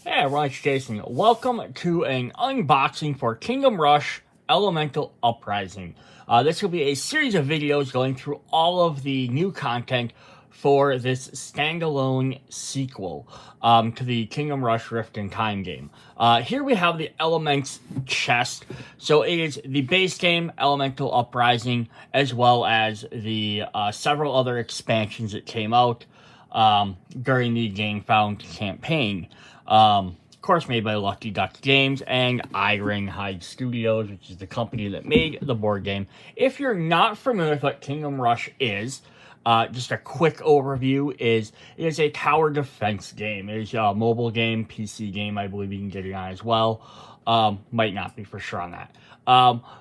Hey everyone, it's Jason. Welcome to an unboxing for Kingdom Rush Elemental Uprising. This will be a series of videos going through all of the new content for this standalone sequel to the Kingdom Rush Rift in Time game. Here we have the Elemenace Chest. So it is the base game, Elemental Uprising, as well as the several other expansions that came out during the Game Found campaign. Of course, made by Lucky Duck Games and Ironhide Studios, which is the company that made the board game. If you're not familiar with what Kingdom Rush is, just a quick overview it is a tower defense game. It is a mobile game, PC game. I believe you can get it on as well. Might not be for sure on that.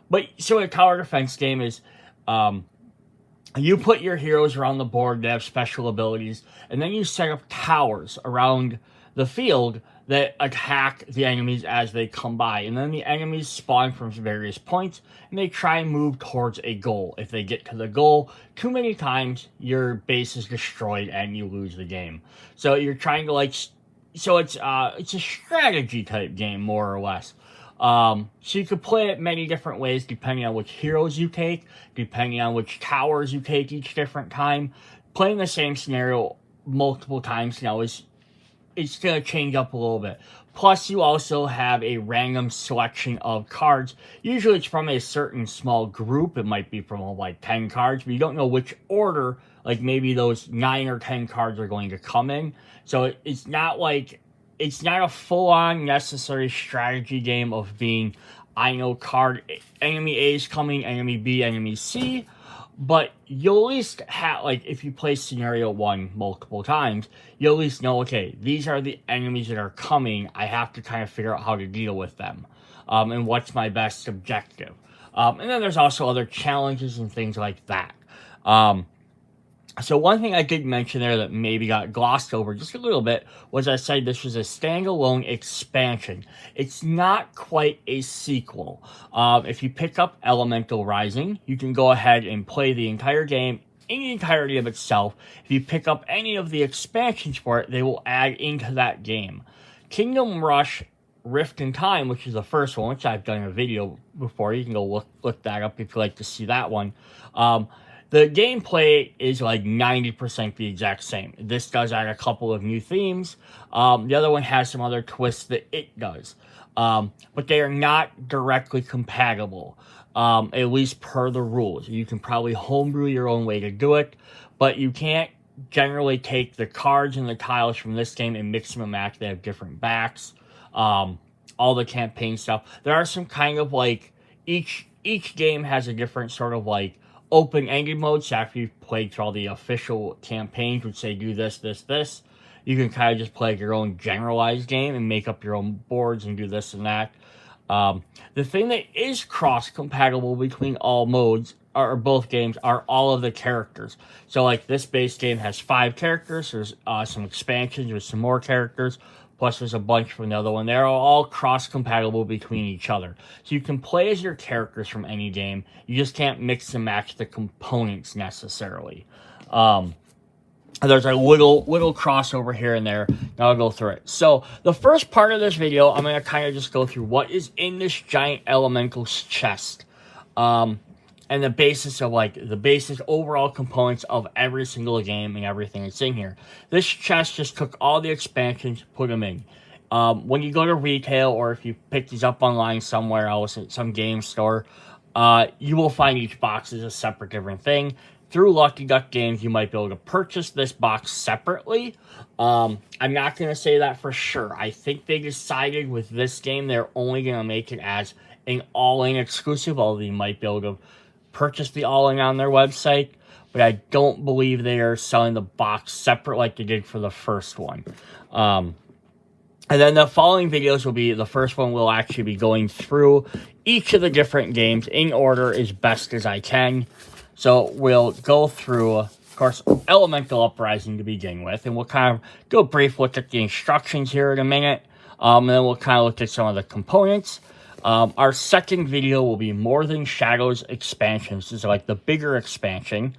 But so a tower defense game is you put your heroes around the board that have special abilities, and then you set up towers around the field that attack the enemies as they come by. And then the enemies spawn from various points, and they try and move towards a goal. If they get to the goal too many times, your base is destroyed and you lose the game. So you're trying to so it's a strategy type game, more or less. So you could play it many different ways depending on which heroes you take, depending on which towers you take each different time. Playing the same scenario multiple times now it's going to change up a little bit. Plus, you also have a random selection of cards. Usually it's from a certain small group. It might be from like 10 cards, but you don't know which order, like maybe those 9 or 10 cards are going to come in. So it's not a full-on necessary strategy game of being, I know card enemy A is coming, enemy B, enemy C. But you'll at least have, like, if you play scenario 1 multiple times, you'll at least know, okay, these are the enemies that are coming. I have to kind of figure out how to deal with them. And what's my best objective. And then there's also other challenges and things like that. So one thing I did mention there that maybe got glossed over just a little bit was I said this was a standalone expansion. It's not quite a sequel. If you pick up Elemental Rising, you can go ahead and play the entire game in the entirety of itself. If you pick up any of the expansions for it, they will add into that game. Kingdom Rush Rift in Time, which is the first one, which I've done a video before. You can go look that up if you'd like to see that one. The gameplay is like 90% the exact same. This does add a couple of new themes. The other one has some other twists that it does. But they are not directly compatible, at least per the rules. You can probably homebrew your own way to do it, but you can't generally take the cards and the tiles from this game and mix them and match. They have different backs. All the campaign stuff. There are some kind of like, each game has a different sort of like open-ended modes. After you've played through all the official campaigns, which say do this, this, this, you can kind of just play your own generalized game and make up your own boards and do this and that. The thing that is cross-compatible between all modes, or both games, are all of the characters. So like this base game has 5 characters. There's some expansions with some more characters. Plus there's a bunch from the other one. They're all cross-compatible between each other. So you can play as your characters from any game. You just can't mix and match the components necessarily. There's a little crossover here and there. Now I'll go through it. So the first part of this video, I'm going to kind of just go through what is in this giant Elemental Chest. And the basis of the basic overall components of every single game and everything that's in here. This chest just took all the expansions, put them in. When you go to retail or if you pick these up online somewhere else at some game store, you will find each box is a separate different thing. Through Lucky Duck Games, you might be able to purchase this box separately. I'm not going to say that for sure. I think they decided with this game they're only going to make it as an all-in exclusive, although you might be able to purchase the all-in on their website, but I don't believe they are selling the box separate like they did for the first one. And then the following videos will be, the first one will actually be going through each of the different games in order as best as I can. So we'll go through, of course, Elemental Uprising to begin with, and we'll kind of do a brief look at the instructions here in a minute, and then we'll kind of look at some of the components. Our second video will be More Than Shadows expansion. This is like the bigger expansion.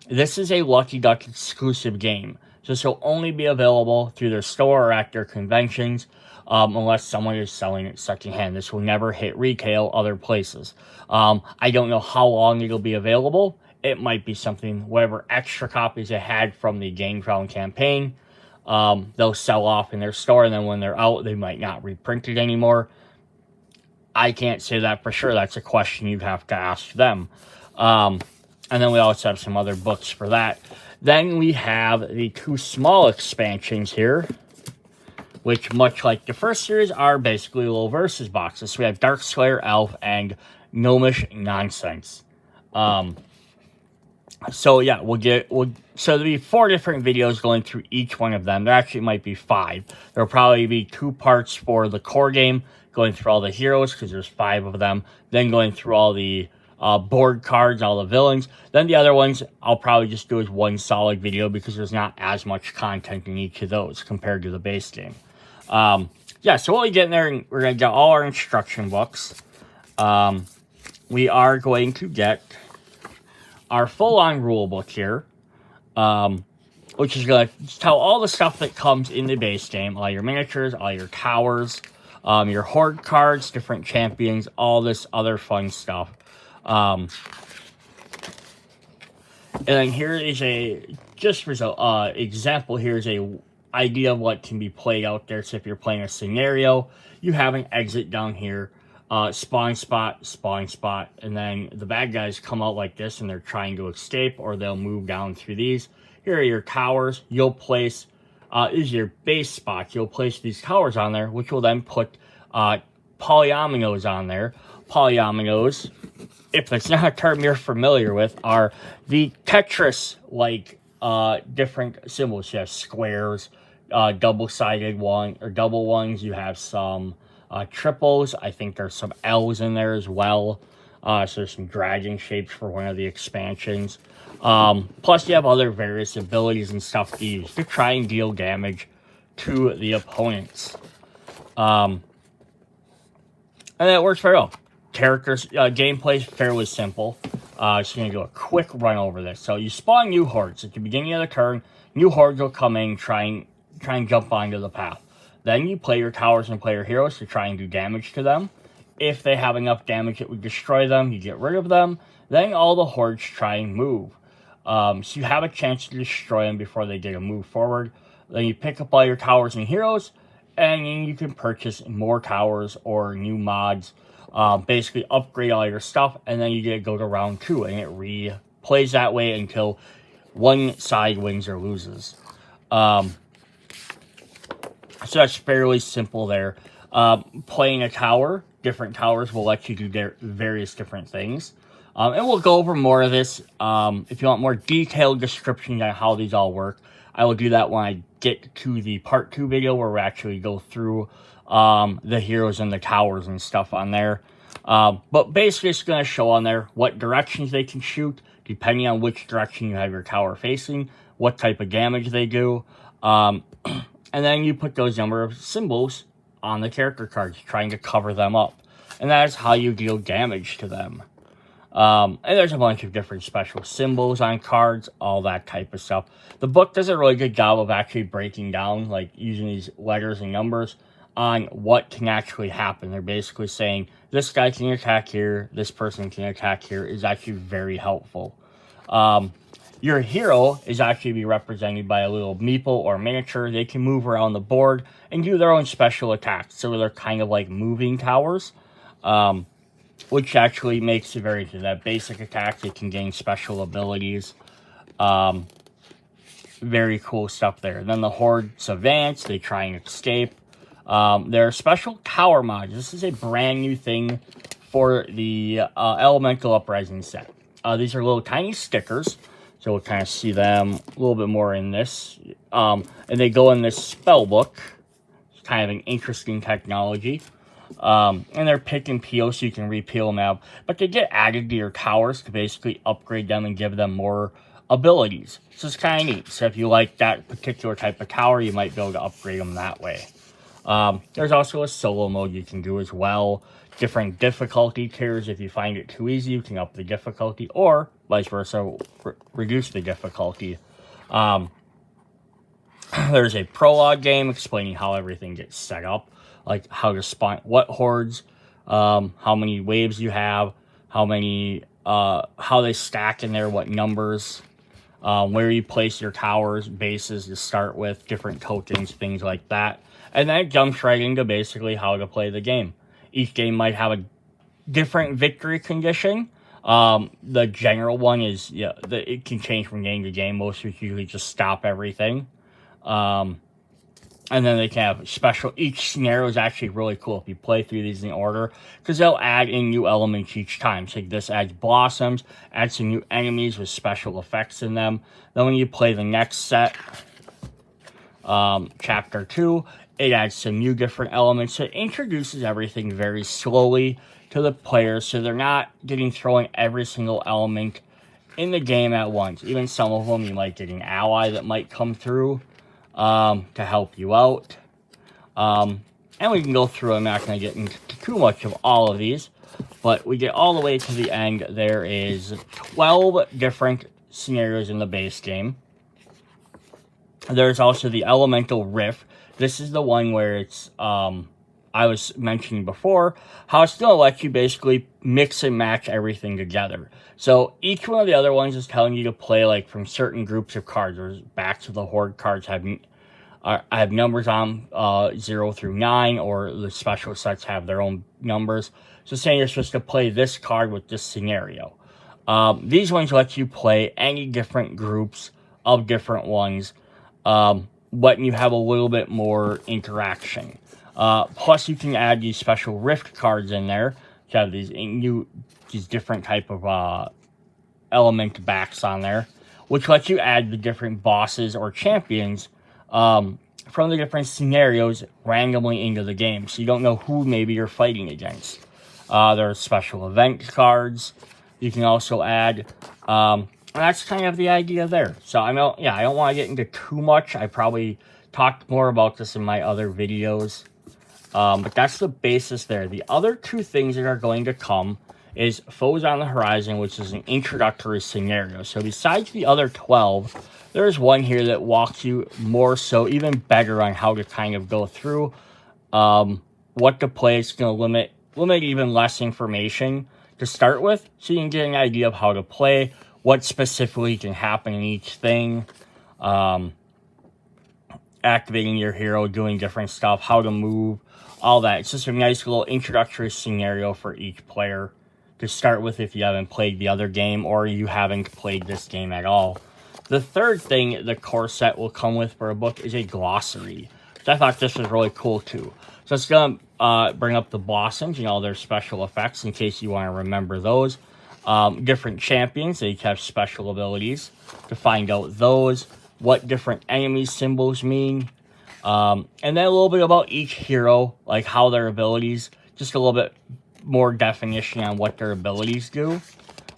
This is a Lucky Duck exclusive game. So this will only be available through their store or at their conventions, unless someone is selling it secondhand. This will never hit retail other places. I don't know how long it'll be available. It might be something, whatever extra copies they had from the Game Crown campaign, they'll sell off in their store, and then when they're out, they might not reprint it anymore. I can't say that for sure. That's a question you'd have to ask them. And then we also have some other books for that. Then we have the 2 small expansions here, which, much like the first series, are basically little versus boxes. So we have Dark Slayer Elf and Gnomish Nonsense. So yeah, so there'll be 4 different videos going through each one of them. There actually might be 5. There'll probably be 2 parts for the core game, going through all the heroes, because there's 5 of them. Then going through all the board cards, all the villains. Then the other ones, I'll probably just do as one solid video, because there's not as much content in each of those compared to the base game. Yeah, so we'll get in there, and we're going to get all our instruction books. We are going to get our full-on rule book here, which is going to tell all the stuff that comes in the base game, all your miniatures, all your towers, your horde cards, different champions, all this other fun stuff. And then here is example. Here's a idea of what can be played out there. So if you're playing a scenario, you have an exit down here. Spawn spot, and then the bad guys come out like this and they're trying to escape, or they'll move down through these. Here are your towers. You'll place, this is your base spot. You'll place these towers on there, which will then put polyominoes on there. Polyominoes, if that's not a term you're familiar with, are the Tetris-like different symbols. You have squares, double-sided one, or double ones. You have some triples. I think there's some L's in there as well. So there's some dragon shapes for one of the expansions. Plus you have other various abilities and stuff to use to try and deal damage to the opponents. And that works very well. Characters, gameplay is fairly simple. Just going to do a quick run over this. So you spawn new hordes. At the beginning of the turn, new hordes will come in, try and jump onto the path. Then you play your towers and play your heroes to try and do damage to them. If they have enough damage that would destroy them, you get rid of them. Then all the hordes try and move. So you have a chance to destroy them before they get a move forward. Then you pick up all your towers and heroes, and then you can purchase more towers or new mods. Basically upgrade all your stuff, and then you get to go to round 2, and it replays that way until one side wins or loses. So that's fairly simple there. Playing a tower, different towers will let you do various different things. And we'll go over more of this. If you want more detailed descriptions on how these all work, I will do that when I get to the part 2 video where we actually go through the heroes and the towers and stuff on there. But basically it's going to show on there what directions they can shoot, depending on which direction you have your tower facing, what type of damage they do. And then you put those number of symbols on the character cards, trying to cover them up. And that is how you deal damage to them. And there's a bunch of different special symbols on cards, all that type of stuff. The book does a really good job of actually breaking down, like using these letters and numbers on what can actually happen. They're basically saying, this guy can attack here, this person can attack here, is actually very helpful. Your hero is actually be represented by a little meeple or miniature. They can move around the board and do their own special attacks. So they're kind of like moving towers, which actually makes it very good. That basic attack, they can gain special abilities. Very cool stuff there. Then the hordes advance. They try and escape. There are special tower mods. This is a brand new thing for the Elemental Uprising set. These are little tiny stickers. So we'll kind of see them a little bit more in this. And they go in this spell book. It's kind of an interesting technology. And they're pick and peel, so you can repeel them out. But they get added to your towers to basically upgrade them and give them more abilities. So it's kind of neat. So if you like that particular type of tower, you might be able to upgrade them that way. There's also a solo mode you can do as well. Different difficulty tiers. If you find it too easy, you can up the difficulty, or vice versa, reduce the difficulty. There's a prologue game explaining how everything gets set up, like how to spawn, what hordes, how many waves you have, how they stack in there, what numbers, where you place your towers, bases to start with, different tokens, things like that. And then it jumps right into basically how to play the game. Each game might have a different victory condition. The general one is, it can change from game to game. Most of usually just stop everything. And then they can have special, each scenario is actually really cool if you play through these in order, because they'll add in new elements each time. So this adds blossoms, adds some new enemies with special effects in them. Then when you play the next set, chapter 2, it adds some new different elements. So it introduces everything very slowly to the players, so they're not getting thrown every single element in the game at once. Even some of them, you might get an ally that might come through to help you out. And we can go through. I'm not going to get into too much of all of these, but we get all the way to the end. There is 12 different scenarios in the base game. There's also the Elemental Rift. This is the one where it's, I was mentioning before, how it's going to let you basically mix and match everything together. So each one of the other ones is telling you to play like from certain groups of cards. There's back to the Horde cards have numbers on 0 through 9, or the special sets have their own numbers. So saying you're supposed to play this card with this scenario. These ones let you play any different groups of different ones, but you have a little bit more interaction. Plus, you can add these special Rift cards in there. You have these different type of element backs on there, which lets you add the different bosses or champions from the different scenarios randomly into the game, so you don't know who maybe you're fighting against. There are special event cards you can also add. And that's kind of the idea there. So I don't want to get into too much. I probably talked more about this in my other videos. But that's the basis there. The other two things that are going to come is Foes on the Horizon, which is an introductory scenario. So besides the other 12, there's one here that walks you more so, even better on how to kind of go through what to play. It's going to limit even less information to start with, so you can get an idea of how to play, what specifically can happen in each thing, activating your hero, doing different stuff, how to move, all that. It's just a nice little introductory scenario for each player to start with if you haven't played the other game or you haven't played this game at all. The third thing the core set will come with for a book is a glossary, which I thought this was really cool too. So it's going to bring up the blossoms and all their special effects in case you want to remember those. Different champions, they each have special abilities to find out those, what different enemy symbols mean, and then a little bit about each hero, like how their abilities, just a little bit more definition on what their abilities do,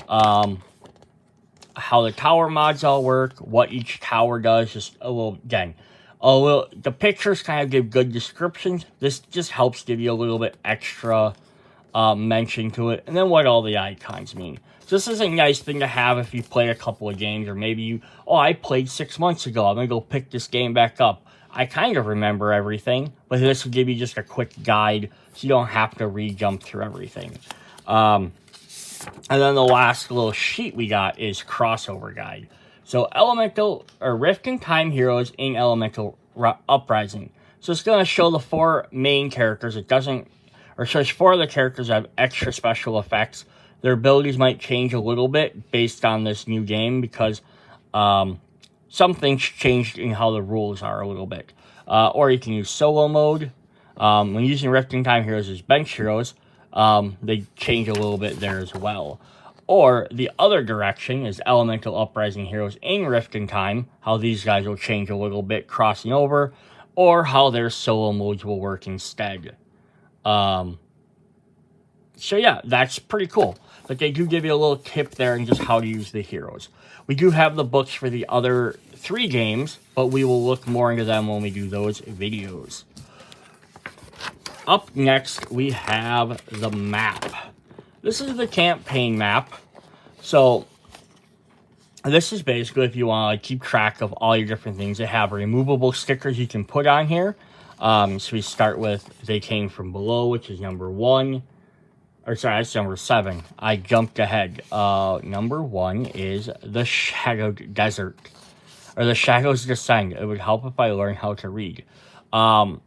how the tower mods all work, what each tower does, just a little, again, the pictures kind of give good descriptions. This just helps give you a little bit extra mention to it, and then what all the icons mean. So this is a nice thing to have if you play a couple of games, or maybe I played 6 months ago, I'm going to go pick this game back up. I kind of remember everything, but this will give you just a quick guide, so you don't have to re-jump through everything. And then the last little sheet we got is crossover guide. So Elemental, or Rift in Time heroes in Elemental Uprising. So it's going to show the 4 main characters. It doesn't, or shows 4 of the characters have extra special effects. Their abilities might change a little bit based on this new game, because some things changed in how the rules are a little bit. Or you can use solo mode. When using Rift in Time heroes as bench heroes, they change a little bit there as well. Or the other direction is Elemental Uprising heroes in Rift in Time, how these guys will change a little bit crossing over, or how their solo modes will work instead. So yeah, that's pretty cool. But they do give you a little tip there on just how to use the heroes. We do have the books for the other 3 games, but we will look more into them when we do those videos. Up next, we have the map. This is the campaign map. So This is basically if you want to like, keep track of all your different things. They have removable stickers you can put on here. So we start with They Came From Below, which is number 1. Or sorry, that's number 7. I jumped ahead. Number 1 is The Shadowed Desert. Or The Shadows Descend. It would help if I learn how to read. It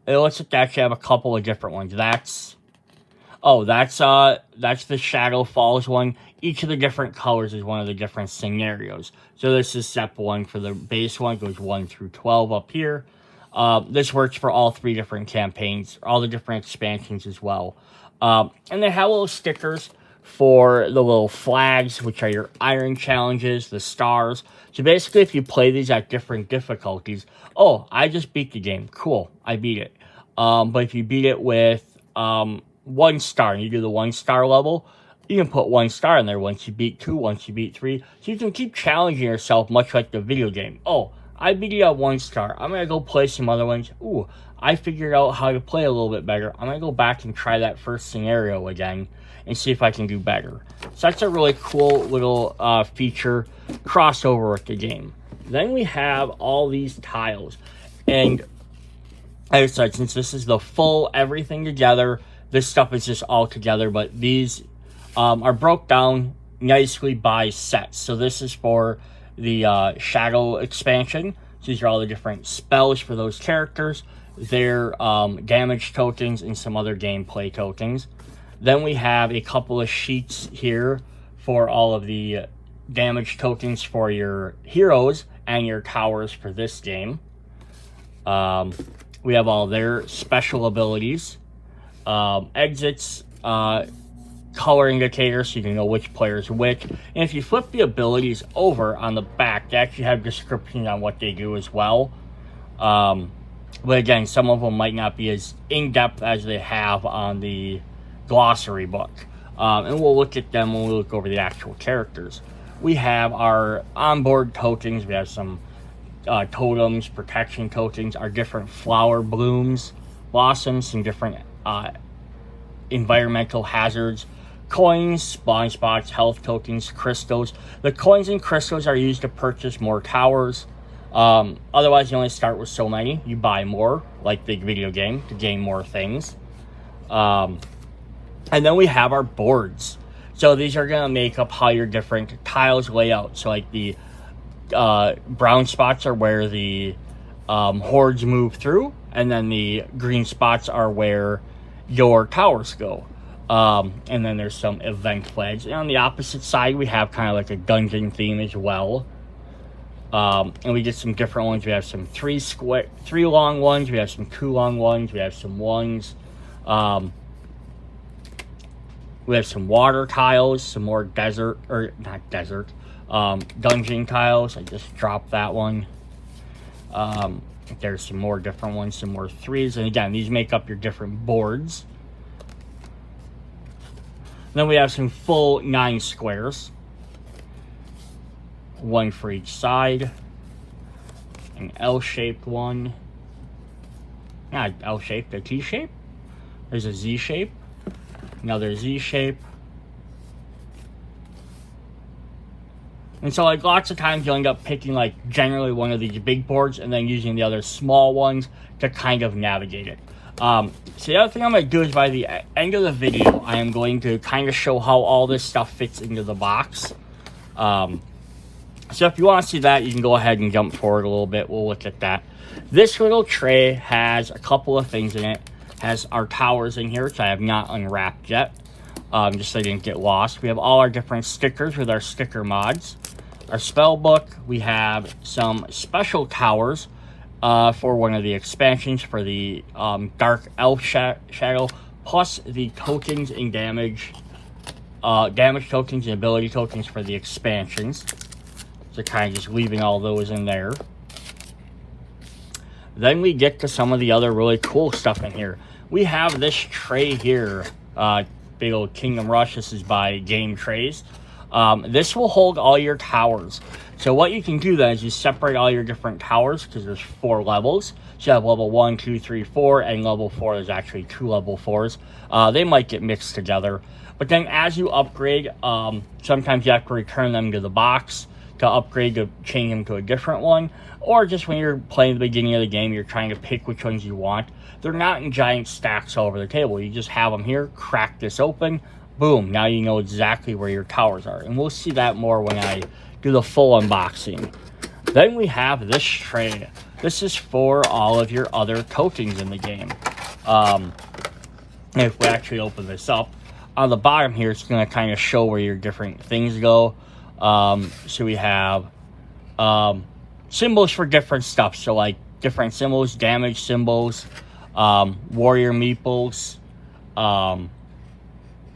looks like they actually have a couple of different ones. That's the Shadow Falls one. Each of the different colors is one of the different scenarios. So this is step 1 for the base one. It goes 1 through 12 up here. This works for all 3 different campaigns, all the different expansions as well. And they have little stickers for the little flags, which are your iron challenges, the stars. So basically, if you play these at different difficulties, oh, I just beat the game. Cool, I beat it. But if you beat it with 1 star, and you do the 1-star level, you can put 1 star in there once you beat 2, once you beat 3. So you can keep challenging yourself, much like the video game. Oh, I beat it at 1 star. I'm going to go play some other ones. Ooh, I figured out how to play a little bit better. I'm going to go back and try that first scenario again and see if I can do better. So that's a really cool little feature crossover with the game. Then we have all these tiles. And as I said, since this is the full everything together, this stuff is just all together, but these are broke down nicely by sets. So this is for the Shadow expansion. So these are all the different spells for those characters, their damage tokens, and some other gameplay tokens. Then we have a couple of sheets here for all of the damage tokens for your heroes and your towers for this game. We have all their special abilities, exits, color indicators so you can know which player is which. And if you flip the abilities over on the back, they actually have descriptions on what they do as well. But again, some of them might not be as in-depth as they have on the glossary book. And we'll look at them when we look over the actual characters. We have our onboard tokens. We have some totems, protection tokens, our different flower blooms, blossoms, some different environmental hazards, coins, spawn spots, health tokens, crystals. The coins and crystals are used to purchase more towers. Otherwise, you only start with so many. You buy more, like the video game, to gain more things. And then we have our boards. So these are going to make up how your different tiles lay out. So like the brown spots are where the hordes move through, and then the green spots are where your towers go. And then there's some event flags. And on the opposite side, we have kind of like a dungeon theme as well. And we get some different ones. We have some 3 long ones. We have some 2 long ones. We have some ones. We have some water tiles, some more dungeon tiles. I just dropped that one. There's some more different ones, some more 3s. And again, these make up your different boards. Then we have some full 9 squares. 1 for each side. An L-shaped one. Not L-shaped, a T-shape. There's a Z-shape. Another Z-shape. And so, like, lots of times you'll end up picking, like, generally one of these big boards and then using the other small ones to kind of navigate it. So the other thing I'm going to do is by the end of the video, I am going to kind of show how all this stuff fits into the box. So if you want to see that, you can go ahead and jump forward a little bit. We'll look at that. This little tray has a couple of things in it. Has our towers in here, which I have not unwrapped yet, just so I didn't get lost. We have all our different stickers with our sticker mods. Our spell book. We have some special towers for one of the expansions for the Dark Elf Shadow, plus the tokens and damage tokens and ability tokens for the expansions. So kind of just leaving all those in there. Then we get to some of the other really cool stuff in here. We have this tray here, big old Kingdom Rush. This is by Game Trays. This will hold all your towers. So what you can do then is you separate all your different towers, because there's 4 levels. So you have level 1, 2, 3, 4, and level 4, there's actually 2 level 4s. They might get mixed together. But then as you upgrade, sometimes you have to return them to the box to upgrade, to change them to a different one. Or just when you're playing the beginning of the game, you're trying to pick which ones you want. They're not in giant stacks all over the table. You just have them here, crack this open, boom, now you know exactly where your towers are. And we'll see that more when I do the full unboxing. Then we have this tray. This is for all of your other tokens in the game. If we actually open this up, on the bottom here, it's going to kind of show where your different things go. So we have symbols for different stuff. So like different symbols, damage symbols, warrior meeples. I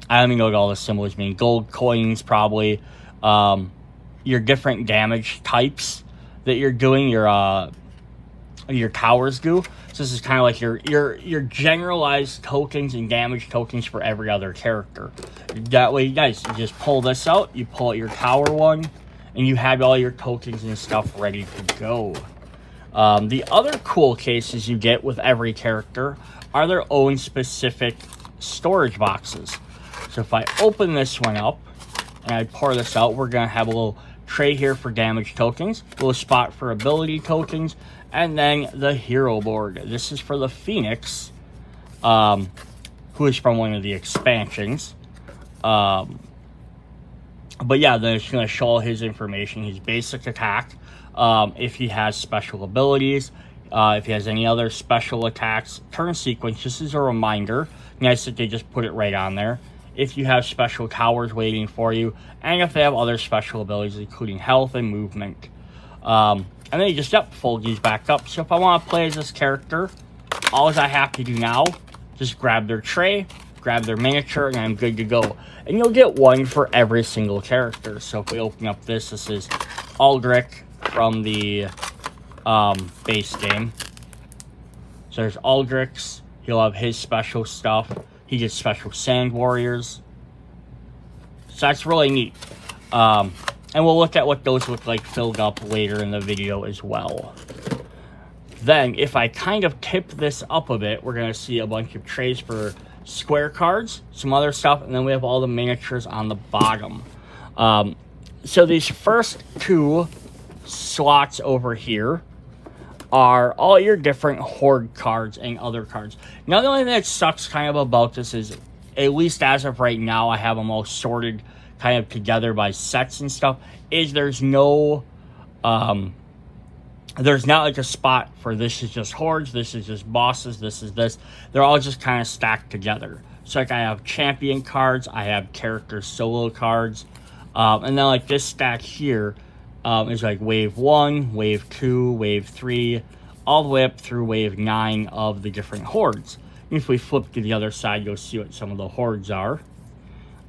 don't even know what all the symbols mean. Gold coins, probably. Your different damage types that you're doing, your towers do. So this is kind of like your generalized tokens and damage tokens for every other character. That way, guys, you just pull this out, you pull out your tower one, and you have all your tokens and stuff ready to go. The other cool cases you get with every character are their own specific storage boxes. So if I open this one up and I pour this out, we're going to have a little tray here for damage tokens, a little spot for ability tokens, and then the hero board. This is for the Phoenix, who is from one of the expansions. But yeah, then it's going to show all his information, his basic attack, if he has special abilities, if he has any other special attacks, turn sequence. This is a reminder. Nice that they just put it right on there. If you have special towers waiting for you, and if they have other special abilities, including health and movement. And then you just, fold these back up. So if I want to play as this character, all I have to do now, just grab their tray, grab their miniature, and I'm good to go. And you'll get one for every single character. So if we open up this is Aldrich from the base game. So there's Aldrich's. He'll have his special stuff. He gets special sand warriors. So that's really neat. And we'll look at what those look like filled up later in the video as well. Then, if I kind of tip this up a bit, we're going to see a bunch of trays for square cards, some other stuff, and then we have all the miniatures on the bottom. So these first 2 slots over here are all your different horde cards and other cards. Now, the only thing that sucks kind of about this is, at least as of right now, I have them all sorted kind of together by sets and stuff, is there's no, there's not like a spot for this is just hordes, this is just bosses, this is this. They're all just kind of stacked together. So like I have champion cards, I have character solo cards, and then like this stack here is like wave 1, wave 2, wave 3, all the way up through wave 9 of the different hordes. And if we flip to the other side, you'll see what some of the hordes are.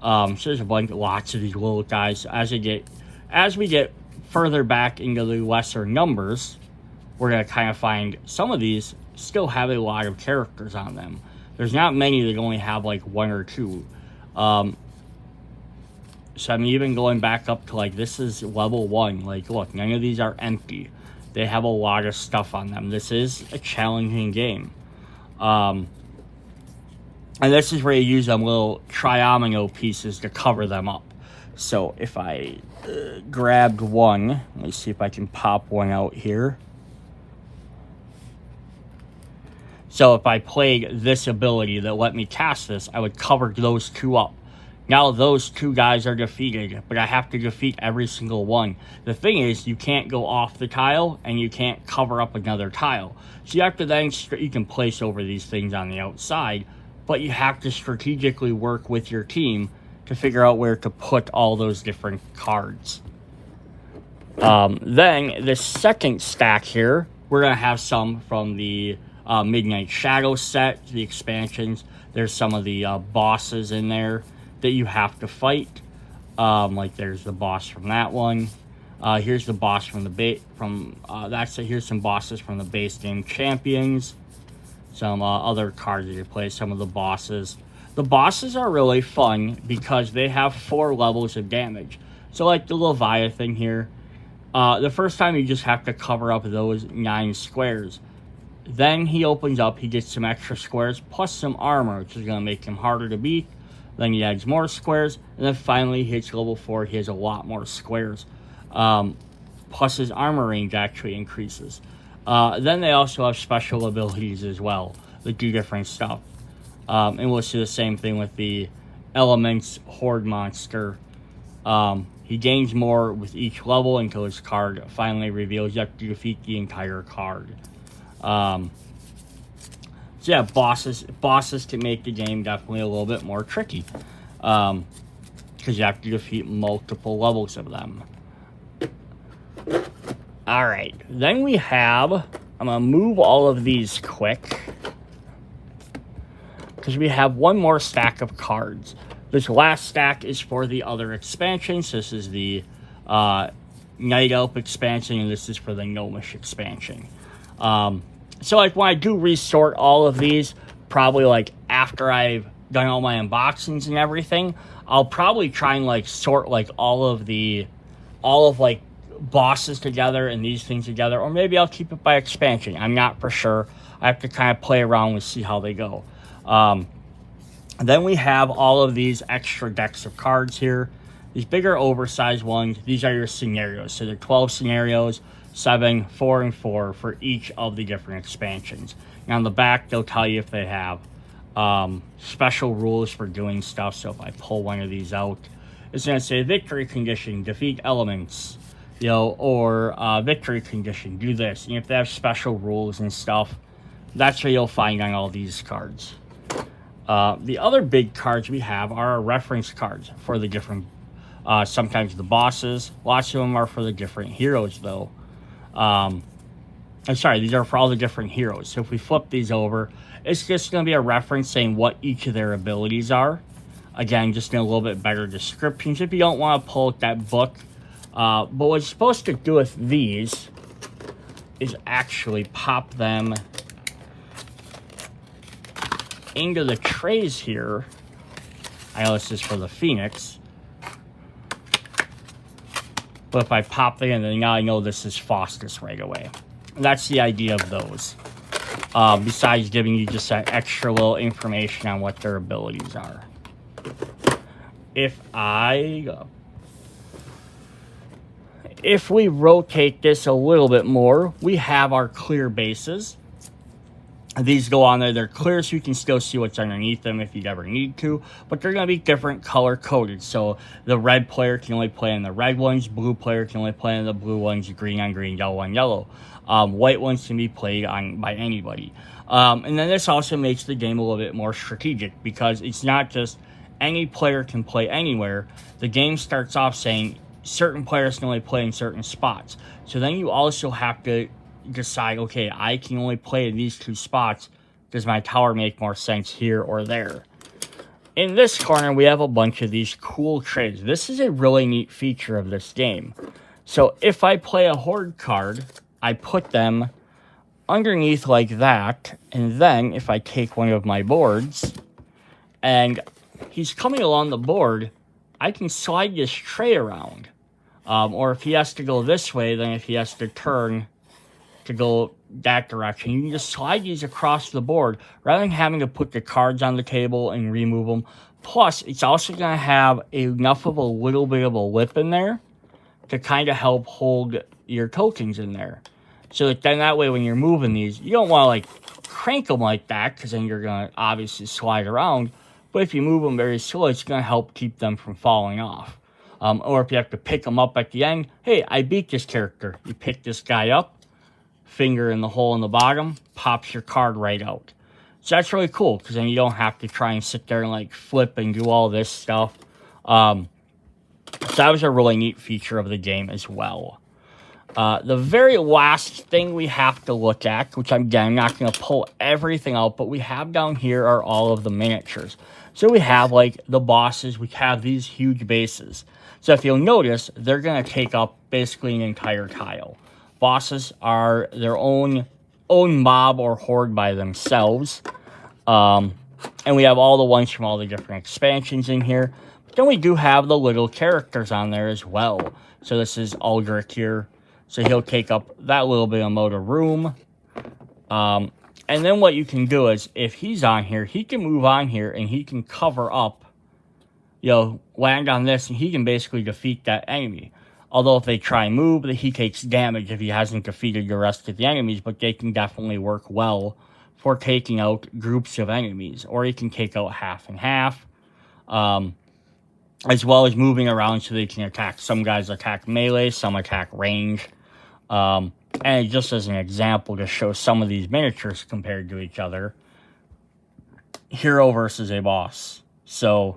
So there's lots of these little guys. As we get further back into the lesser numbers, we're going to kind of find some of these still have a lot of characters on them. There's not many that only have like 1 or 2. So I'm even going back up to like, this is level 1. Like, look, none of these are empty. They have a lot of stuff on them. This is a challenging game. And this is where you use them little triomino pieces to cover them up. So if I grabbed one, let me see if I can pop one out here. So if I played this ability that let me cast this, I would cover those 2 up. Now those 2 guys are defeated, but I have to defeat every single one. The thing is, you can't go off the tile, and you can't cover up another tile. So you have to then, you can place over these things on the outside, but you have to strategically work with your team to figure out where to put all those different cards. Then the second stack here, we're going to have some from the Midnight Shadow set, the expansions. There's some of the bosses in there that you have to fight. Like there's the boss from that one. Here's the boss from the here's some bosses from the base game champions. Some other cards that you play, some of the bosses. The bosses are really fun because they have 4 levels of damage. So like the Leviathan here, the first time you just have to cover up those 9 squares. Then he opens up, he gets some extra squares plus some armor, which is going to make him harder to beat. Then he adds more squares, and then finally he hits level 4, he has a lot more squares. Plus his armor range actually increases. Then they also have special abilities as well that do different stuff. And we'll see the same thing with the Elements Horde monster. He gains more with each level until his card finally reveals you have to defeat the entire card. So yeah, bosses can make the game definitely a little bit more tricky. Because you have to defeat multiple levels of them. Alright, then we have, I'm going to move all of these quick, because we have one more stack of cards. This last stack is for the other expansions. This is the Night Elf expansion, and this is for the Gnomish expansion. So like when I do resort all of these, probably like after I've done all my unboxings and everything, I'll probably try and like sort like all of like bosses together and these things together, or maybe I'll keep it by expansion. I'm not for sure. I have to kind of play around and see how they go. Then we have all of these extra decks of cards here. These bigger oversized ones, these are your scenarios. So they're 12 scenarios, 7, 4, and 4 for each of the different expansions. And on the back, they'll tell you if they have special rules for doing stuff. So if I pull one of these out, it's going to say victory condition, defeat elements, you know, or victory condition, do this. And if they have special rules and stuff, that's what you'll find on all these cards. The other big cards we have are reference cards for the different, sometimes the bosses. Lots of them are for the different heroes, though. I'm sorry, these are for all the different heroes. So if we flip these over, it's just going to be a reference saying what each of their abilities are. Again, just in a little bit better descriptions if you don't want to pull out that book. But what you're supposed to do with these is actually pop them into the trays here. I know this is for the Phoenix. But if I pop them in, then now I know this is Faustus right away. And that's the idea of those. Besides giving you just that extra little information on what their abilities are. If we rotate this a little bit more, we have our clear bases. These go on there. They're clear so you can still see what's underneath them if you ever need to. But they're going to be different color coded. So the red player can only play in the red ones. Blue player can only play in the blue ones. Green on green, yellow on yellow. White ones can be played on by anybody. And then this also makes the game a little bit more strategic. Because it's not just any player can play anywhere. The game starts off saying certain players can only play in certain spots. So then you also have to decide, okay, I can only play in these 2 spots. Does my tower make more sense here or there? In this corner, we have a bunch of these cool trades. This is a really neat feature of this game. So if I play a horde card, I put them underneath like that. And then if I take one of my boards and he's coming along the board, I can slide this tray around. Or if he has to go this way, then if he has to turn to go that direction, you can just slide these across the board rather than having to put the cards on the table and remove them. Plus, it's also going to have enough of a little bit of a lip in there to kind of help hold your tokens in there. So that then that way when you're moving these, you don't want to like crank them like that because then you're going to obviously slide around. But if you move them very slow, it's going to help keep them from falling off. Or if you have to pick them up at the end, hey, I beat this character. You pick this guy up, finger in the hole in the bottom, pops your card right out. So that's really cool because then you don't have to try and sit there and like flip and do all this stuff. So that was a really neat feature of the game as well. The very last thing we have to look at, which I'm not going to pull everything out, but we have down here are all of the miniatures. So we have like the bosses, we have these huge bases. So if you'll notice, they're going to take up basically an entire tile. Bosses are their own mob or horde by themselves. And we have all the ones from all the different expansions in here. then we do have the little characters on there as well. So this is Aldrich here. So he'll take up that little bit of motor room. And then what you can do is, if he's on here, he can move on here and he can cover up, land on this, and he can basically defeat that enemy. Although if they try and move, he takes damage if he hasn't defeated the rest of the enemies, but they can definitely work well for taking out groups of enemies. Or he can take out half and half, as well as moving around so they can attack. Some guys attack melee, some attack range. And just as an example to show some of these miniatures compared to each other, hero versus a boss. So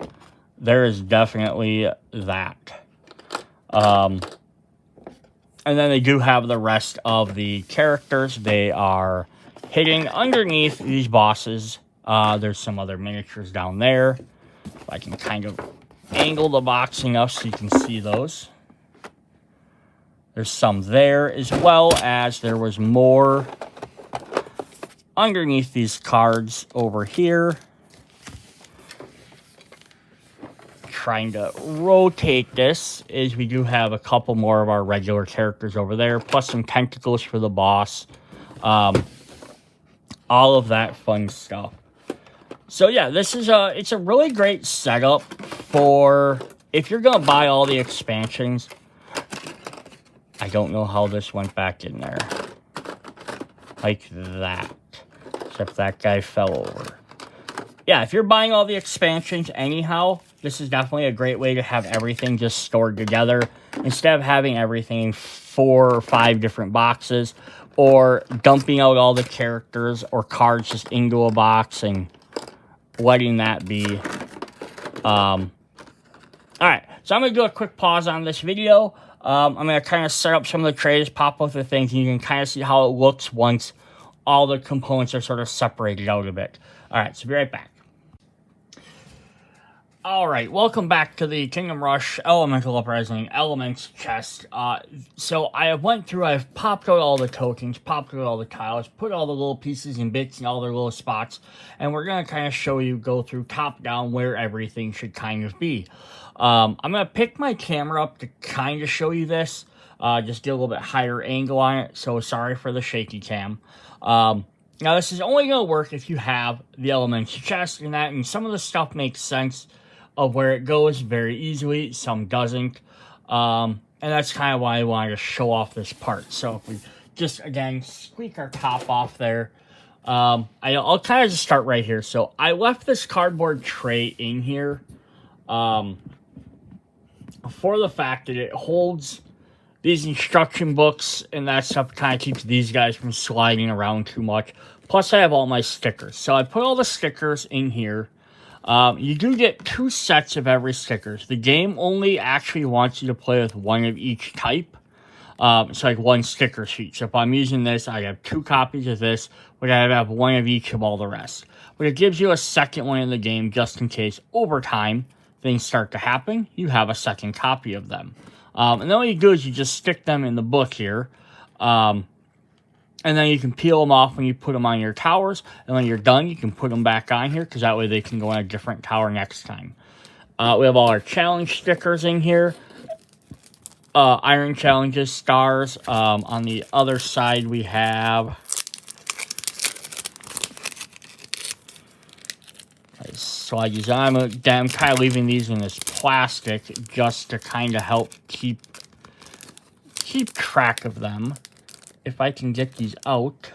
there is definitely that. And then they do have the rest of the characters. They are hidden underneath these bosses. There's some other miniatures down there. If I can kind of angle the box enough so you can see those. There's some there, as well as there was more underneath these cards over here. Trying to rotate this is we do have a couple more of our regular characters over there, plus some tentacles for the boss. All of that fun stuff. So yeah, it's a really great setup for if you're gonna buy all the expansions. I don't know how this went back in there. Like that. Except that guy fell over. Yeah, if you're buying all the expansions anyhow, this is definitely a great way to have everything just stored together. Instead of having everything in 4 or 5 different boxes. Or dumping out all the characters or cards just into a box and letting that be. Alright, so I'm going to do a quick pause on this video. I'm going to kind of set up some of the trays, pop up the things, and you can kind of see how it looks once all the components are sort of separated out a bit. Alright, so be right back. Alright, welcome back to the Kingdom Rush Elemental Uprising Elemenace Chest. So I've popped out all the tokens, popped out all the tiles, put all the little pieces and bits in all their little spots, and we're going to kind of go through top down where everything should kind of be. I'm going to pick my camera up to kind of show you this, just get a little bit higher angle on it, so sorry for the shaky cam. Now this is only going to work if you have the Elemenace Chest and some of the stuff makes sense of where it goes very easily, some doesn't, and that's kind of why I wanted to show off this part. So if we just, again, squeak our top off there, I'll kind of just start right here. So I left this cardboard tray in here, for the fact that it holds these instruction books and that stuff, kind of keeps these guys from sliding around too much. Plus, I have all my stickers. So I put all the stickers in here. You do get 2 sets of every stickers. The game only actually wants you to play with 1 of each type. It's like 1 sticker sheet. So if I'm using this, I have 2 copies of this, but I have 1 of each of all the rest. But it gives you a second one in the game just in case over time things start to happen. You have a second copy of them. And then what you do is you just stick them in the book here. And then you can peel them off when you put them on your towers. And when you're done, you can put them back on here, because that way they can go on a different tower next time. We have all our challenge stickers in here. Iron challenges, stars. On the other side, we have... sliders. I'm kind of leaving these in this plastic just to kind of help keep track of them. If I can get these out.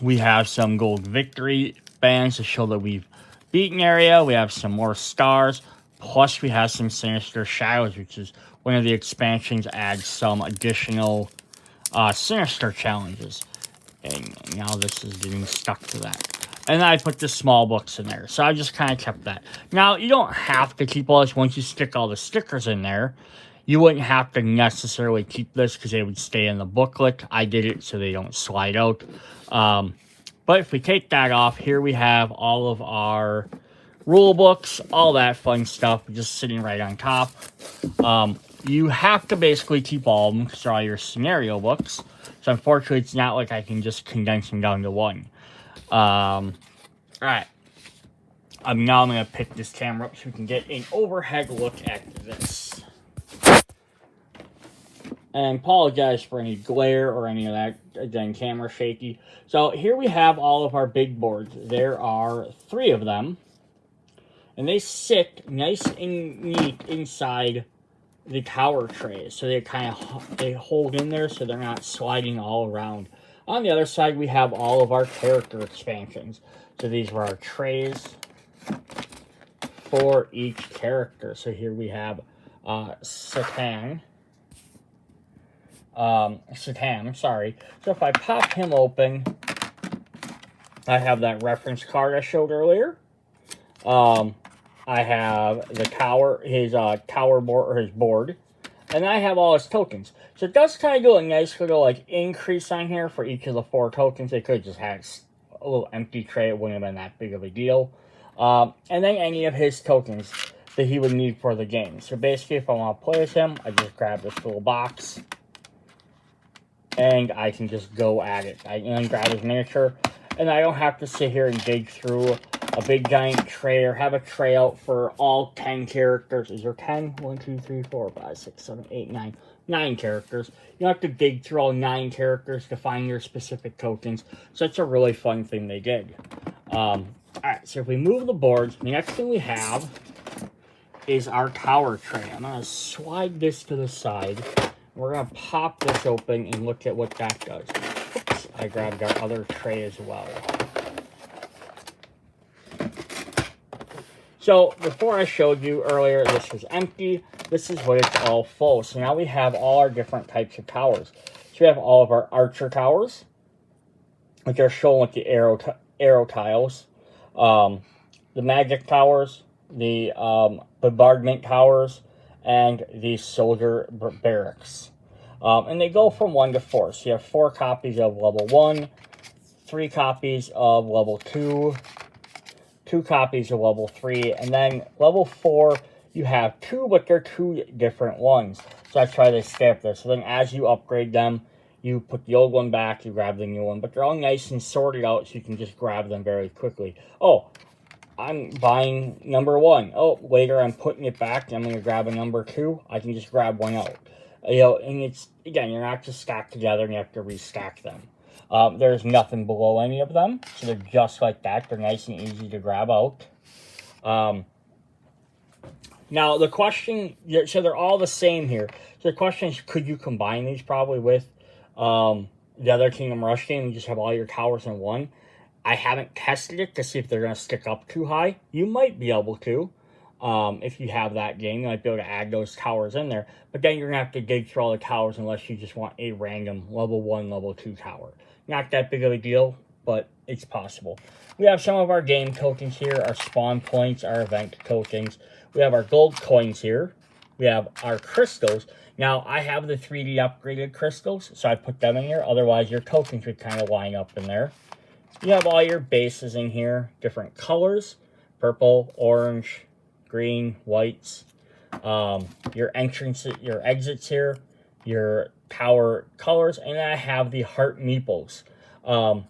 We have some gold victory bands to show that we've beaten area. We have some more stars. Plus we have some sinister shadows, which is one of the expansions adds some additional sinister challenges. And now this is getting stuck to that. And I put the small books in there. So I just kind of kept that. Now, you don't have to keep all this once you stick all the stickers in there. You wouldn't have to necessarily keep this because they would stay in the booklet. I did it so they don't slide out. But if we take that off, here we have all of our rule books, all that fun stuff just sitting right on top. You have to basically keep all of them because they're all your scenario books. So unfortunately, it's not like I can just condense them down to 1. Alright. Now I'm going to pick this camera up so we can get an overhead look at this. And apologize for any glare or any of that, again, camera shaky. So here we have all of our big boards. There are 3 of them. And they sit nice and neat inside the tower trays. So they hold in there so they're not sliding all around. On the other side, we have all of our character expansions. So these are our trays for each character. So here we have Satan, sorry. So if I pop him open, I have that reference card I showed earlier. I have the tower, his tower board, or his board, and I have all his tokens. So it does kind of do a nice little like increase on here for each of the 4 tokens. They could have just had a little empty tray. It wouldn't have been that big of a deal. And then any of his tokens that he would need for the game. So basically, if I want to play as him, I just grab this little box, and I can just go at it. I can grab his miniature, and I don't have to sit here and dig through a big giant tray or have a tray out for all 10 characters. Is there 10? 1, 2, 3, 4, 5, 6, 7, 8, 9. 9 characters. You don't have to dig through all 9 characters to find your specific tokens. So it's a really fun thing they did. Alright, so if we move the boards, the next thing we have is our tower tray. I'm going to slide this to the side. We're going to pop this open and look at what that does. Oops, I grabbed our other tray as well. So, before I showed you earlier, this was empty. This is what it's all full. So now we have all our different types of towers. So we have all of our archer towers, which are shown with the arrow tiles. The magic towers, the bombardment towers, and the soldier barracks. And they go from 1 to 4. So you have 4 copies of level 1, 3 copies of level 2, 2 copies of level 3, and then level 4, you have 2, but they're 2 different ones. So that's why they stay up there. So then as you upgrade them, you put the old one back, you grab the new one, but they're all nice and sorted out so you can just grab them very quickly. Oh, I'm buying number 1. Oh, later I'm putting it back, and I'm going to grab a number 2. I can just grab one out. You know, and it's, again, you're not just stacked together and you have to restack them. There's nothing below any of them, so they're just like that. They're nice and easy to grab out. Now, the question, so they're all the same here. So the question is, could you combine these probably with the other Kingdom Rush game and just have all your towers in one? I haven't tested it to see if they're going to stick up too high. You might be able to. If you have that game, you might be able to add those towers in there. But then you're going to have to dig through all the towers unless you just want a random level 1, level 2 tower. Not that big of a deal, but it's possible. We have some of our game tokens here, our spawn points, our event tokens. We have our gold coins here. We have our crystals. Now, I have the 3D upgraded crystals, so I put them in here. Otherwise, your tokens would kind of line up in there. You have all your bases in here, different colors, purple, orange, green, whites, your entrances, your exits here, your tower colors, and I have the heart meeples,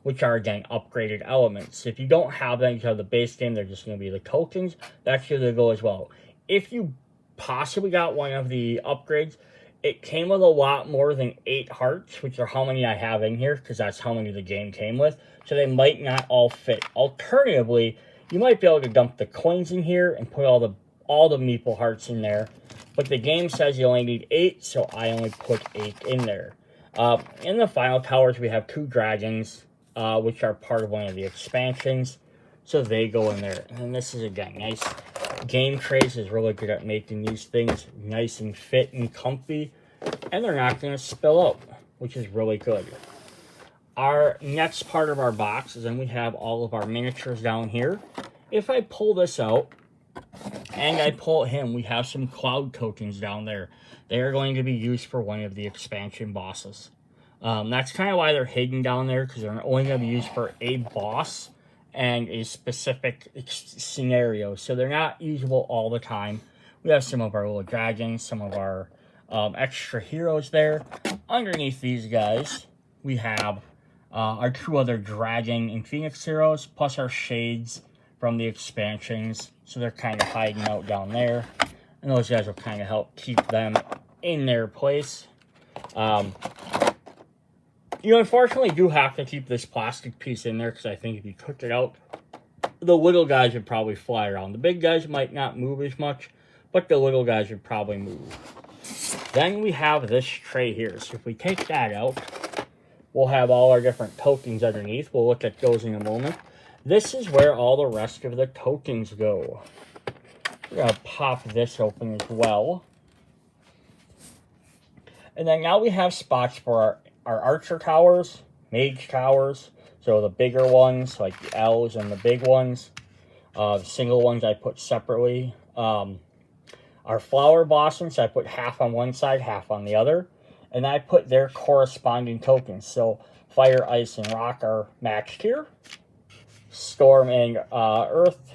which are, again, upgraded elements. If you don't have them, you have the base game, they're just going to be the tokens. That's where they go as well. If you possibly got one of the upgrades, it came with a lot more than 8 hearts, which are how many I have in here, because that's how many the game came with. So they might not all fit. Alternatively, you might be able to dump the coins in here and put all the meeple hearts in there. But the game says you only need 8, so I only put 8 in there. In the final towers, we have 2 dragons, which are part of one of the expansions. So they go in there. And this is, again, nice. Game Trays is really good at making these things nice and fit and comfy. And they're not going to spill out, which is really good. Our next part of our box is then we have all of our miniatures down here. If I pull this out, and I pull him, we have some cloud tokens down there. They are going to be used for one of the expansion bosses. That's kind of why they're hidden down there, because they're only going to be used for a boss and a specific scenario. So they're not usable all the time. We have some of our little dragons, some of our extra heroes there. Underneath these guys, we have our 2 other Dragon and Phoenix heroes, plus our shades from the expansions. So they're kind of hiding out down there. And those guys will kind of help keep them in their place. You unfortunately do have to keep this plastic piece in there because I think if you took it out, the little guys would probably fly around. The big guys might not move as much, but the little guys would probably move. Then we have this tray here. So if we take that out, we'll have all our different tokens underneath. We'll look at those in a moment. This is where all the rest of the tokens go. We're going to pop this open as well. And then now we have spots for our archer towers, mage towers. So the bigger ones, like the L's and the big ones. The single ones I put separately. Our flower blossoms, I put half on one side, half on the other. And I put their corresponding tokens. So fire, ice, and rock are maxed here. Storm and earth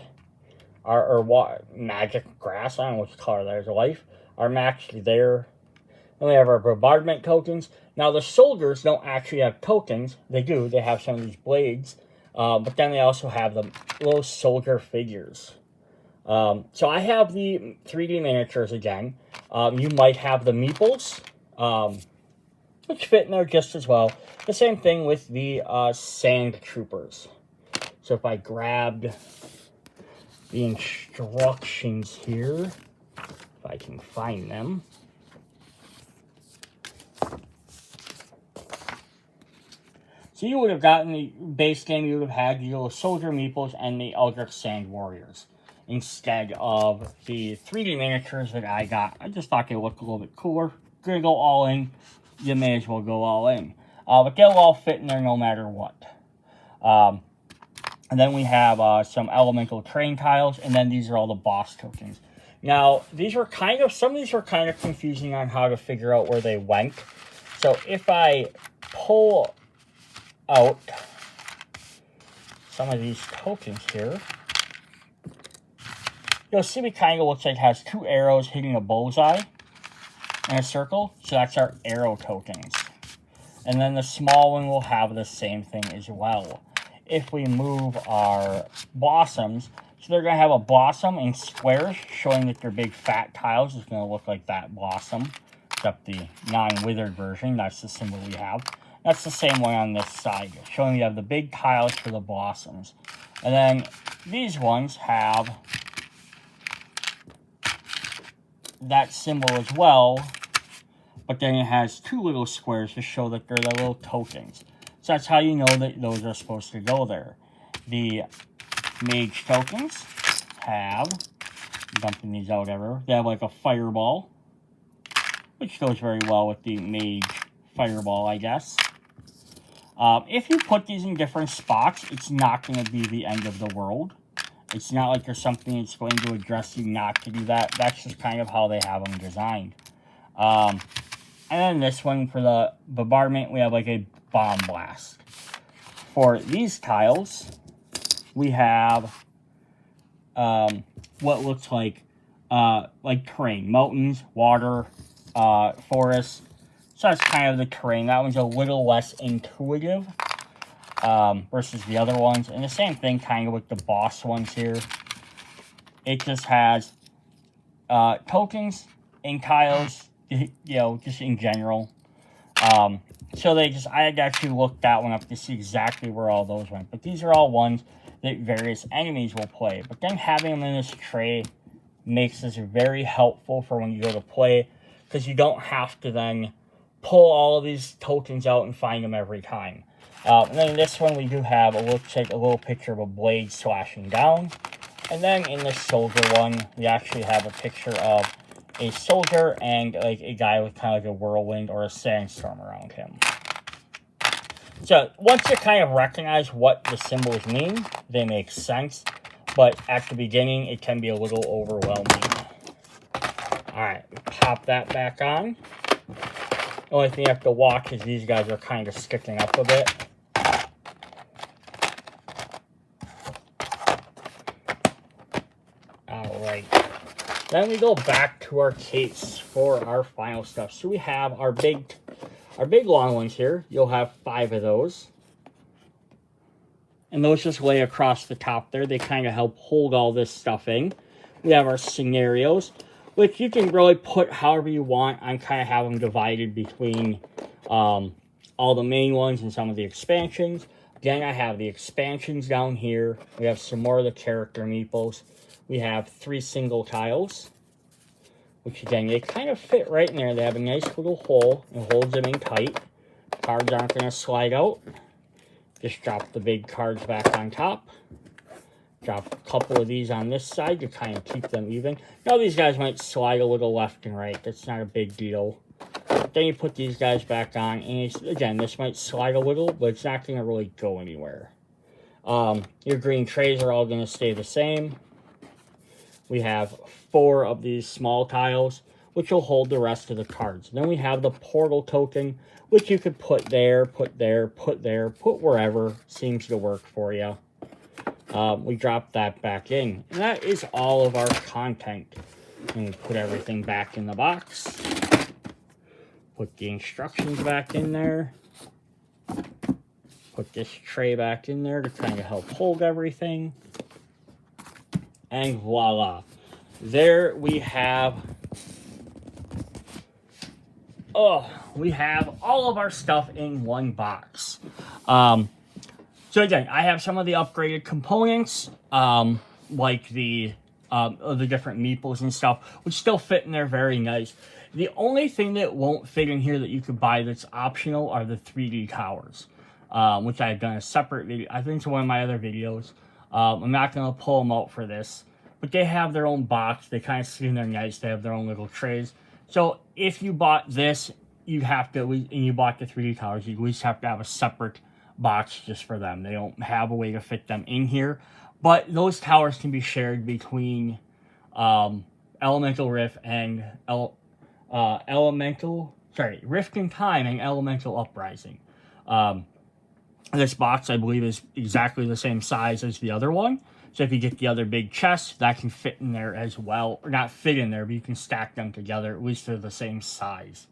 or magic grass, I don't know what color that is, life, are maxed there. Then we have our bombardment tokens. Now the soldiers don't actually have tokens. They do. They have some of these blades. But then they also have the little soldier figures. So I have the 3D miniatures again. You might have the meeples, which fit in there just as well. The same thing with the sand troopers. So if I grabbed the instructions here, if I can find them. So you would have gotten the base game, you would have had the little soldier meeples and the Eldritch Sand Warriors instead of the 3D miniatures that I got. I just thought they looked a little bit cooler. Gonna go all in, you may as well go all in. But they'll all fit in there no matter what. And then we have some elemental train tiles, and then these are all the boss tokens. Now, some of these were kind of confusing on how to figure out where they went. So if I pull out some of these tokens here, you'll see it kind of looks like it has 2 arrows hitting a bullseye in a circle. So that's our arrow tokens. And then the small one will have the same thing as well. If we move our blossoms, so they're going to have a blossom in squares, showing that they're big fat tiles. It's going to look like that blossom, except the non-withered version. That's the symbol we have. That's the same way on this side, showing you have the big tiles for the blossoms. And then these ones have that symbol as well, but then it has 2 little squares to show that they're the little tokens. So that's how you know that those are supposed to go there. The mage tokens have, dumping these out everywhere, they have like a fireball, which goes very well with the mage fireball, I guess. If you put these in different spots, it's not going to be the end of the world. It's not like there's something that's going to address you not to do that. That's just kind of how they have them designed. And then this one for the bombardment, we have like a bomb blast. For these tiles, we have what looks like terrain. Mountains, water, forests. So that's kind of the terrain. That one's a little less intuitive versus the other ones. And the same thing kind of with the boss ones here. It just has tokens and tiles, just in general. So I had to actually look that one up to see exactly where all those went. But these are all ones that various enemies will play. But then having them in this tray makes this very helpful for when you go to play, because you don't have to then pull all of these tokens out and find them every time. And then in this one, we do have a little picture of a blade slashing down. And then in this soldier one, we actually have a picture of a soldier and like a guy with kind of like a whirlwind or a sandstorm around him. So once you kind of recognize what the symbols mean, they make sense. But at the beginning, it can be a little overwhelming. Alright, pop that back on. The only thing you have to watch is these guys are kind of sticking up a bit. Alright. Then we go back to our case for our final stuff. So we have our big long ones here. You'll have 5 of those. and those just lay across the top there. They kind of help hold all this stuff in. We have our scenarios, which you can really put however you want. I kind of have them divided between all the main ones and some of the expansions. Then I have the expansions down here. We have some more of the character meeples. We have 3 single tiles, which again, they kind of fit right in there. They have a nice little hole and holds them in tight. Cards aren't going to slide out. Just drop the big cards back on top. Drop a couple of these on this side to kind of keep them even. Now these guys might slide a little left and right. That's not a big deal. Then you put these guys back on, and again, this might slide a little, but it's not going to really go anywhere. Your green trays are all going to stay the same. We have 4 of these small tiles, which will hold the rest of the cards. Then we have the portal token, which you could put there, put there, put there, put wherever seems to work for you. We drop that back in. And that is all of our content. And we put everything back in the box. Put the instructions back in there. Put this tray back in there to kind of help hold everything. And voila. There we have... we have all of our stuff in one box. So again, I have some of the upgraded components, like the different meeples and stuff, which still fit in there very nice. The only thing that won't fit in here that you could buy that's optional are the 3D towers, which I've done a separate video. I think it's one of my other videos. I'm not going to pull them out for this, but they have their own box. They kind of sit in there nice. They have their own little trays. So if you bought this, you have to, and you bought the 3D towers, you at least have to have a separate box just for them. They don't have a way to fit them in here, but those towers can be shared between Elemental Rift and Rift in Time and Elemental Uprising. This box, I believe, is exactly the same size as the other one. So if you get the other big chest, that can fit in there as well. Or not fit in there, but you can stack them together. At least they're the same size.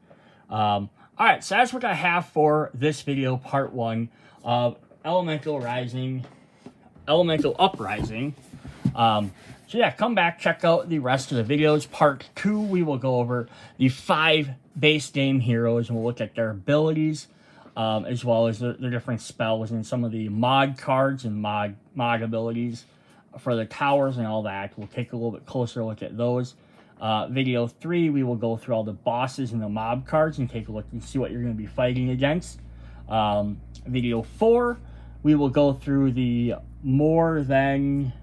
Alright, so that's what I have for this video, part 1 of Elemental Uprising. So yeah, come back, check out the rest of the videos. Part 2, we will go over the 5 base game heroes, and we'll look at their abilities, as well as the different spells and some of the mod cards and mod abilities for the towers and all that. We'll take a little bit closer look at those. Video 3, we will go through all the bosses and the mob cards and take a look and see what you're going to be fighting against. Video 4, we will go through the More Than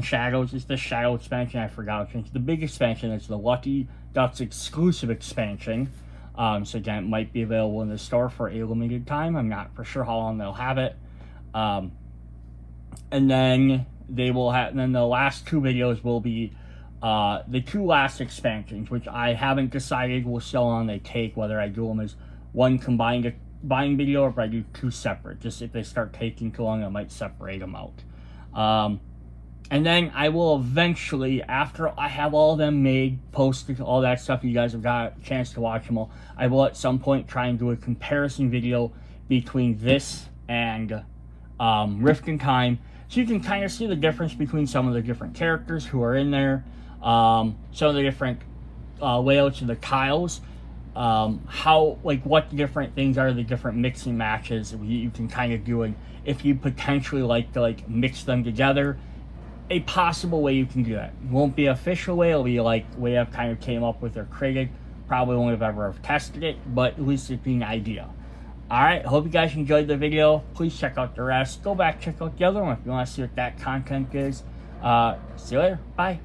Shadows. It's the Shadow expansion. I forgot. It's the big expansion. It's the Lucky Ducks exclusive expansion. So again, it might be available in the store for a limited time. I'm not for sure how long they'll have it. And then they will have. And then the last 2 videos will be the 2 last expansions, which I haven't decided will still on they take, whether I do them as one combined video or if I do 2 separate. Just if they start taking too long, I might separate them out. And then I will eventually, after I have all of them made, posted, all that stuff, you guys have got a chance to watch them all, I will at some point try and do a comparison video between this and Rift in Time, so you can kind of see the difference between some of the different characters who are in there, some of the different layouts of the tiles, what the different things are, the different mixing matches you can kind of do, and if you potentially like to mix them together, a possible way you can do that. It won't be an official way, it'll be way I've kind of came up with or created. Probably won't have ever tested it, but at least it'd be an idea. Alright, hope you guys enjoyed the video. Please check out the rest. Go back, check out the other one if you want to see what that content is. See you later. Bye.